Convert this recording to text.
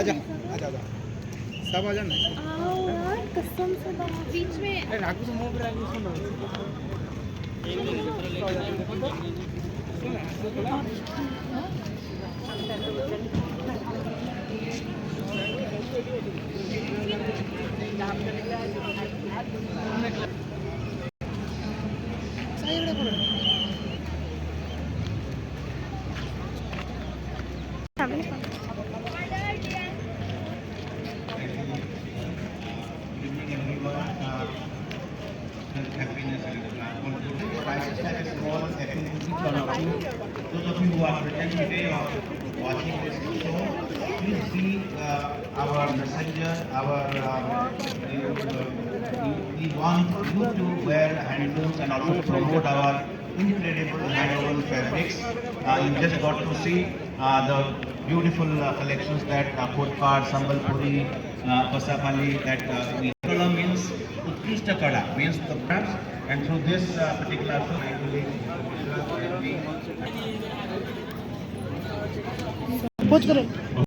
आजा आजा आजा सब आजा ना आओ यार कसम से बीच में अरे राकू से मुंह पे राकू सुनो happiness and prices like a small activity for those of you who are present today or watching this show, please see our messenger, we want you to wear handlooms and also promote our incredible handwoven fabrics. You just got to see the beautiful collections that Kotpad, Sambalpuri, Pasapali, that we Kala means Utkrishta Kala, means the crafts, and through this particular show, I believe पोच करो